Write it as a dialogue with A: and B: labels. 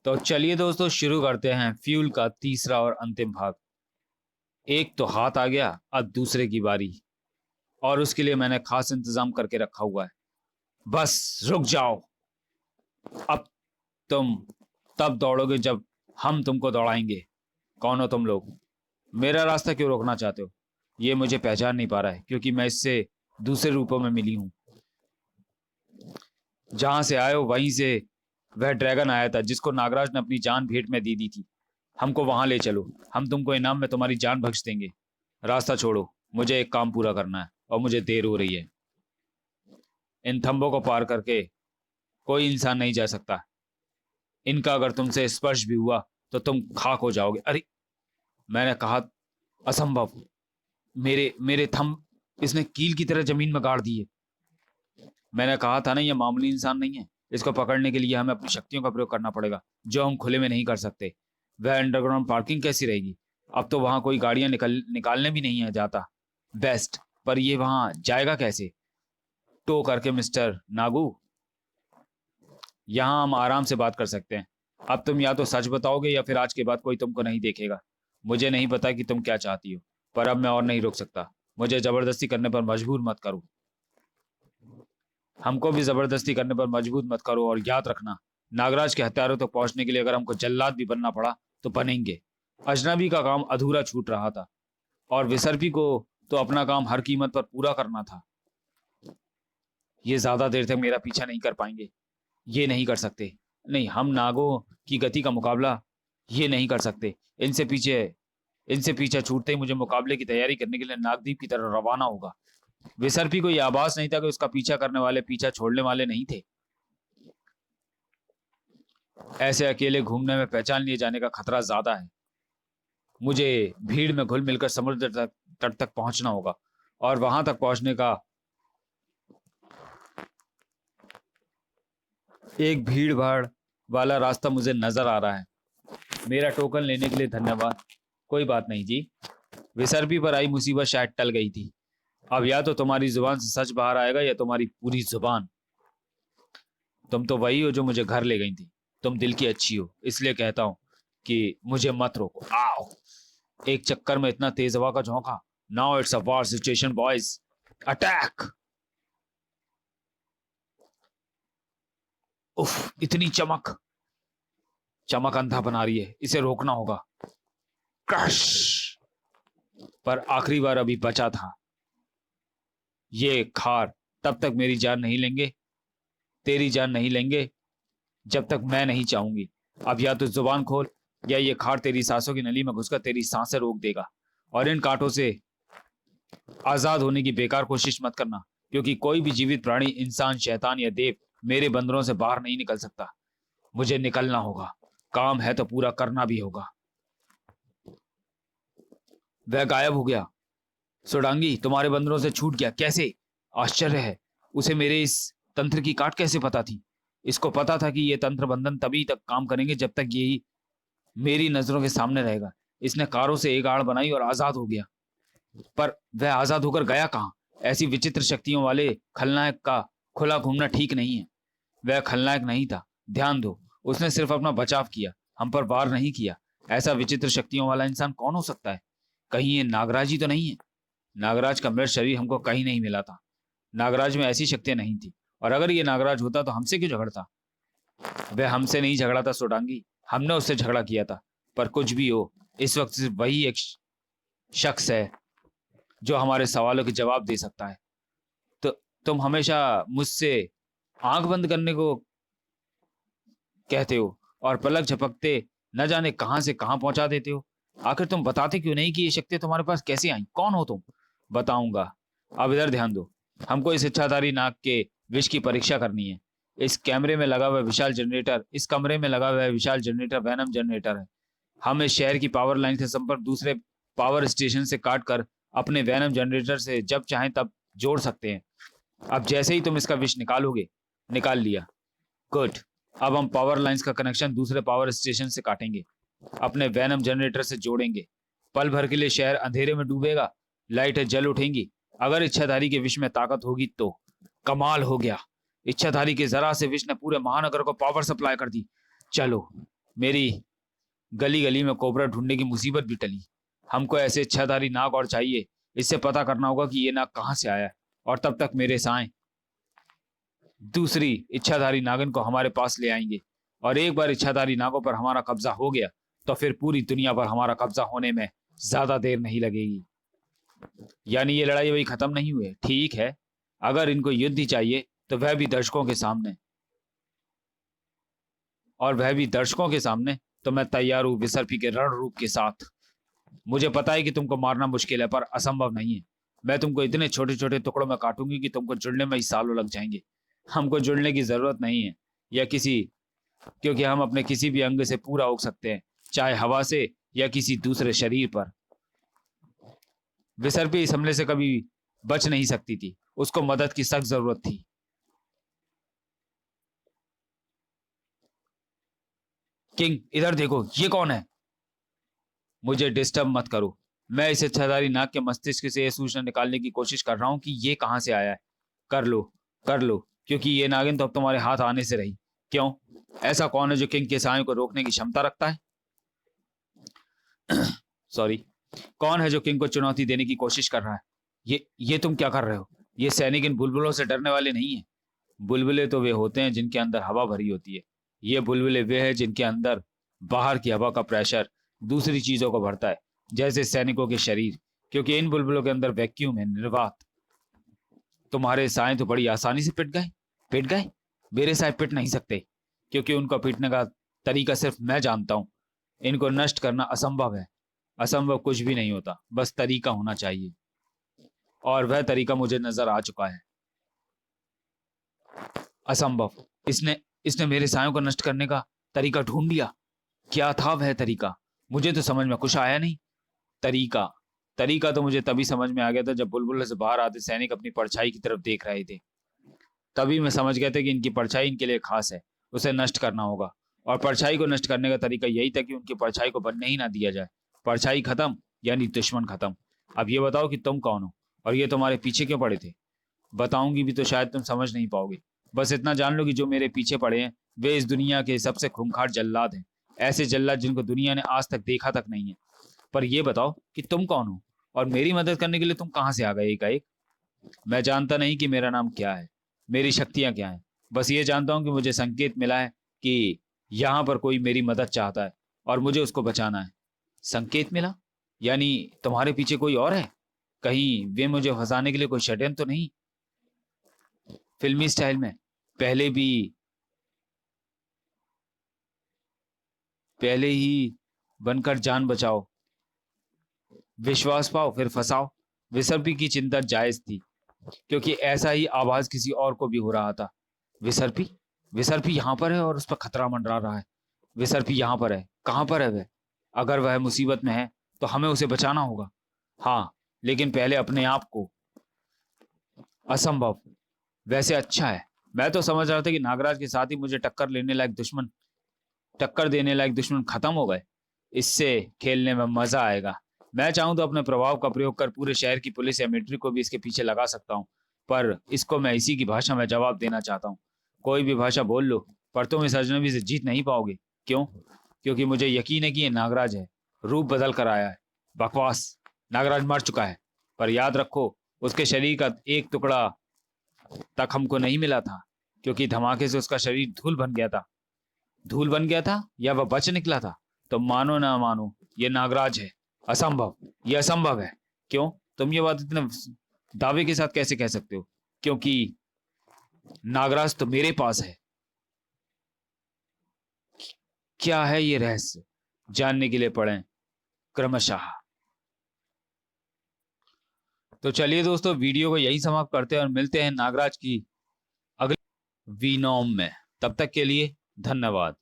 A: तो चलिए दोस्तों शुरू करते हैं फ्यूल का तीसरा और अंतिम भाग। एक तो हाथ आ गया, अब दूसरे की बारी। और उसके लिए मैंने खास इंतजाम करके रखा हुआ है। बस रुक जाओ। अब तुम तब दौड़ोगे जब हम तुमको दौड़ाएंगे। कौन हो तुम लोग? मेरा रास्ता क्यों रोकना चाहते हो? ये मुझे पहचान नहीं पा रहा है क्योंकि मैं इससे दूसरे रूपों में मिली हूं। जहां से आए हो वहीं से वह ड्रैगन आया था जिसको नागराज ने अपनी जान भेंट में दे दी थी। हमको वहां ले चलो, हम तुमको इनाम में तुम्हारी जान बख्श देंगे। रास्ता छोड़ो, मुझे एक काम पूरा करना है और मुझे देर हो रही है। इन थंबों को पार करके कोई इंसान नहीं जा सकता। इनका अगर तुमसे स्पर्श भी हुआ तो तुम खाक हो जाओगे। अरे, मैंने कहा असंभव। मेरे मेरे थंब इसने कील की तरह जमीन में गाड़ दिए। मैंने कहा था ना, यह मामूली इंसान नहीं है। इसको पकड़ने के लिए हमें अपनी शक्तियों का प्रयोग करना पड़ेगा, जो हम खुले में नहीं कर सकते। वह अंडरग्राउंड पार्किंग कैसी रहेगी? अब तो वहां कोई गाड़ियां निकालने भी नहीं है जाता। बेस्ट, पर ये वहां जाएगा कैसे? टो करके मिस्टर नागू। यहाँ हम आराम से बात कर सकते हैं। अब तुम या तो सच बताओगे या फिर आज के बाद कोई तुमको नहीं देखेगा। मुझे नहीं पता कि तुम क्या चाहती हो, पर अब मैं और नहीं रुक सकता। मुझे जबरदस्ती करने पर मजबूर मत करो। हमको भी जबरदस्ती करने पर मजबूर मत करो। और याद रखना, नागराज के हत्यारों तक पहुंचने के लिए अगर हमको जल्लाद भी बनना पड़ा तो बनेंगे। अजनबी का काम अधूरा छूट रहा था और विसर्पी को तो अपना काम हर कीमत पर पूरा करना था। ये ज्यादा देर तक मेरा पीछा नहीं कर पाएंगे। ये नहीं कर सकते। नहीं, हम नागों की गति का मुकाबला ये नहीं कर सकते। इनसे पीछे छूटते ही मुझे मुकाबले की तैयारी करने के लिए नागदीप की तरफ रवाना होगा। विसर्पी को यह आभास नहीं था कि उसका पीछा करने वाले पीछा छोड़ने वाले नहीं थे। ऐसे अकेले घूमने में पहचान लिए जाने का खतरा ज्यादा है। मुझे भीड़ में घुल मिलकर समुद्र तट तक पहुंचना होगा और वहां तक पहुंचने का एक भीड़ भाड़ वाला रास्ता मुझे नजर आ रहा है। मेरा टोकन लेने के लिए धन्यवाद। कोई बात नहीं जी। विसर्पी पर आई मुसीबत शायद टल गई थी। अब या तो तुम्हारी जुबान से सच बाहर आएगा या तुम्हारी पूरी जुबान। तुम तो वही हो जो मुझे घर ले गई थी। तुम दिल की अच्छी हो, इसलिए कहता हूं कि मुझे मत रोको। आओ। एक चक्कर में इतना तेज हवा का झोंका। Now it's a war situation boys, attack. उफ, इतनी चमक। चमक अंधा बना रही है, इसे रोकना होगा। क्रश। पर आखिरी बार अभी बचा था। ये खार तब तक मेरी जान नहीं लेंगे, तेरी जान नहीं लेंगे, जब तक मैं नहीं चाहूंगी। अब या तो जुबान खोल या ये खार तेरी सांसों की नली में घुसकर तेरी सांसें रोक देगा। और इन कांटों से आजाद होने की बेकार कोशिश मत करना, क्योंकि कोई भी जीवित प्राणी, इंसान, शैतान या देव मेरे बंदरों से बाहर नहीं निकल सकता। मुझे निकलना होगा। काम है तो पूरा करना भी होगा। वह गायब हो गया। सोडांगी तुम्हारे बंदरों से छूट गया कैसे? आश्चर्य है, उसे मेरे इस तंत्र की काट कैसे पता थी? इसको पता था कि ये तंत्र बंधन तभी तक काम करेंगे जब तक यही मेरी नजरों के सामने रहेगा। इसने कारों से एक आड़ बनाई और आजाद हो गया। पर वह आजाद होकर गया कहाँ? ऐसी विचित्र शक्तियों वाले खलनायक का खुला घूमना ठीक नहीं है। वह खलनायक नहीं था। ध्यान दो, उसने सिर्फ अपना बचाव किया, हम पर वार नहीं किया। ऐसा विचित्र शक्तियों वाला इंसान कौन हो सकता है? कहीं ये नागराज ही तो नहीं है? नागराज का मृत शरीर हमको कहीं नहीं मिला था। नागराज में ऐसी शक्तियां नहीं थी। और अगर ये नागराज होता तो हमसे क्यों झगड़ता? वह हमसे नहीं झगड़ा था सोडांगी, हमने उससे झगड़ा किया था। पर कुछ भी हो, इस वक्त सिर्फ वही एक शख्स है जो हमारे सवालों के जवाब दे सकता है। तो तुम हमेशा मुझसे आंख बंद करने को कहते हो और पलक झपकते न जाने कहां से कहां पहुंचा देते हो। आखिर तुम बताते क्यों नहीं कि ये शक्तियां तुम्हारे पास कैसे आई? कौन हो तुम? बताऊंगा। अब इधर ध्यान दो। हमको इस इच्छाधारी नाग के विष की परीक्षा करनी है। इस कैमरे में लगा हुआ विशाल जनरेटर इस कमरे में लगा हुआ विशाल जनरेटर वैनम जनरेटर है। हम इस शहर की पावर लाइन से संपर्क दूसरे पावर स्टेशन से काट कर अपने वैनम जनरेटर से जब चाहें तब जोड़ सकते हैं। अब जैसे ही तुम इसका विष निकालोगे, निकाल लिया, गुड। अब हम पावर लाइंस का कनेक्शन दूसरे पावर स्टेशन से काटेंगे, अपने वैनम जनरेटर से जोड़ेंगे। पल भर के लिए शहर अंधेरे में डूबेगा, लाइटें जल उठेंगी। अगर इच्छाधारी के विष में ताकत होगी तो कमाल हो गया। इच्छाधारी के जरा से विष ने पूरे महानगर को पावर सप्लाई कर दी। चलो, मेरी गली गली में कोबरा ढूंढने की मुसीबत भी टली। हमको ऐसे इच्छाधारी नाग और चाहिए। इससे पता करना होगा कि ये नाग कहाँ से आया है, और तब तक मेरे साएं दूसरी इच्छाधारी नागिन को हमारे पास ले आएंगे। और एक बार इच्छाधारी नागों पर हमारा कब्जा हो गया तो फिर पूरी दुनिया पर हमारा कब्जा होने में ज्यादा देर नहीं लगेगी। यानी ये लड़ाई अभी खत्म नहीं हुई है। ठीक है, अगर इनको युद्ध ही चाहिए तो वह भी दर्शकों के सामने, और वह भी दर्शकों के सामने, तो मैं तैयार हूं विसर्पी के रण रूप के साथ। मुझे पता है कि तुमको मारना मुश्किल है, पर असंभव नहीं है। मैं तुमको इतने छोटे छोटे टुकड़ों में काटूंगी कि तुमको जुड़ने में ही सालों लग जाएंगे। हमको जुड़ने की जरूरत नहीं है, या किसी, क्योंकि हम अपने किसी भी अंग से पूरा उग सकते हैं, चाहे हवा से या किसी दूसरे शरीर पर। विसर्पी इस हमले से कभी बच नहीं सकती थी, उसको मदद की सख्त जरूरत थी। किंग, इधर देखो, ये कौन है? मुझे डिस्टर्ब मत करो। मैं इस इच्छाधारी नाग के मस्तिष्क से यह सूचना निकालने की कोशिश कर रहा हूं कि ये कहां से आया है। कर लो, कर लो, क्योंकि ये नागिन तो अब तुम्हारे हाथ आने से रही। क्यों? ऐसा कौन है जो किंग के सायों को रोकने की क्षमता रखता है? सॉरी, कौन है जो किंग को चुनौती देने की कोशिश कर रहा है? ये तुम क्या कर रहे हो? ये सैनिक इन बुलबुलों से डरने वाले नहीं है। बुलबुले तो वे होते हैं जिनके अंदर हवा भरी होती है। ये बुलबुले वे हैं जिनके अंदर बाहर की हवा का प्रेशर दूसरी चीजों को भरता है, जैसे सैनिकों के शरीर, क्योंकि इन बुलबुलों के अंदर वैक्यूम है, निर्वात। तुम्हारे साए तो बड़ी आसानी से पिट गए। पिट गए? मेरे साए पिट नहीं सकते, क्योंकि उनको पीटने का तरीका सिर्फ मैं जानता हूं। इनको नष्ट करना असंभव है। असंभव कुछ भी नहीं होता, बस तरीका होना चाहिए, और वह तरीका मुझे नजर आ चुका है। असंभव? इसने इसने मेरे सायों को नष्ट करने का तरीका ढूंढ लिया। क्या था वह तरीका? मुझे तो समझ में कुछ आया नहीं। तरीका तरीका तो मुझे तभी समझ में आ गया था जब बुलबुल से बाहर आते सैनिक अपनी परछाई की तरफ देख रहे थे। तभी मैं समझ गया था कि इनकी परछाई इनके लिए खास है, उसे नष्ट करना होगा। और परछाई को नष्ट करने का तरीका यही था कि उनकी परछाई को बनने ही ना दिया जाए। परछाई खत्म यानी दुश्मन खत्म। अब ये बताओ कि तुम कौन हो, और ये तुम्हारे पीछे क्यों पड़े थे? बताऊंगी भी तो शायद तुम समझ नहीं पाओगे। बस इतना जान लो कि जो मेरे पीछे पड़े हैं वे इस दुनिया के सबसे खूंखार जल्लाद हैं। ऐसे जल्लाद जिनको दुनिया ने आज तक देखा तक नहीं है। पर यह बताओ कि तुम कौन हो, और मेरी मदद करने के लिए तुम कहां से आ गए एकाएक? मैं जानता नहीं कि मेरा नाम क्या है, मेरी शक्तियां क्या हैं। बस ये जानता हूं कि मुझे संकेत मिला है कि यहाँ पर कोई मेरी मदद चाहता है और मुझे उसको बचाना है। संकेत मिला? यानी तुम्हारे पीछे कोई और है? कहीं वे मुझे फंसाने के लिए कोई षड्यंत्र तो नहीं? फिल्मी स्टाइल में पहले ही बनकर जान बचाओ, विश्वास पाओ फिर फंसाओ। विसर्पी की चिंता जायज थी, क्योंकि ऐसा ही आवाज किसी और को भी हो रहा था। विसर्पी विसर्पी यहाँ पर है और उस पर खतरा मंडरा रहा है। विसर्पी यहाँ पर है। कहाँ पर है वह? अगर वह मुसीबत में है तो हमें उसे बचाना होगा। हाँ, लेकिन पहले अपने आप को। असंभव। वैसे अच्छा है, मैं तो समझ रहा था कि नागराज के साथ ही मुझे टक्कर देने लायक दुश्मन खत्म हो गए। इससे खेलने में मजा आएगा। मैं चाहूं तो अपने प्रभाव का प्रयोग कर पूरे शहर की पुलिस या मिलिट्री को भी इसके पीछे लगा सकता हूं, पर इसको मैं इसी की भाषा में जवाब देना चाहता हूं। कोई भी भाषा बोल लो, पर तुम इस अजनबी से जीत नहीं पाओगे। क्यों? क्योंकि मुझे यकीन है कि ये नागराज है, रूप बदल कर आया है। बकवास। नागराज मर चुका है, पर याद रखो, उसके शरीर का एक टुकड़ा तक हमको नहीं मिला था, क्योंकि धमाके से उसका शरीर धूल बन गया था। धूल बन गया था या वह बच निकला था? तो मानो ना मानो, ये नागराज है। असंभव। यह असंभव है। क्यों? तुम ये बात इतने दावे के साथ कैसे कह सकते हो? क्योंकि नागराज तो मेरे पास है। क्या है ये रहस्य? जानने के लिए पढ़ें क्रमशः। तो चलिए दोस्तों, वीडियो को यही समाप्त करते हैं और मिलते हैं नागराज की अगली वीनॉम में। तब तक के लिए धन्यवाद।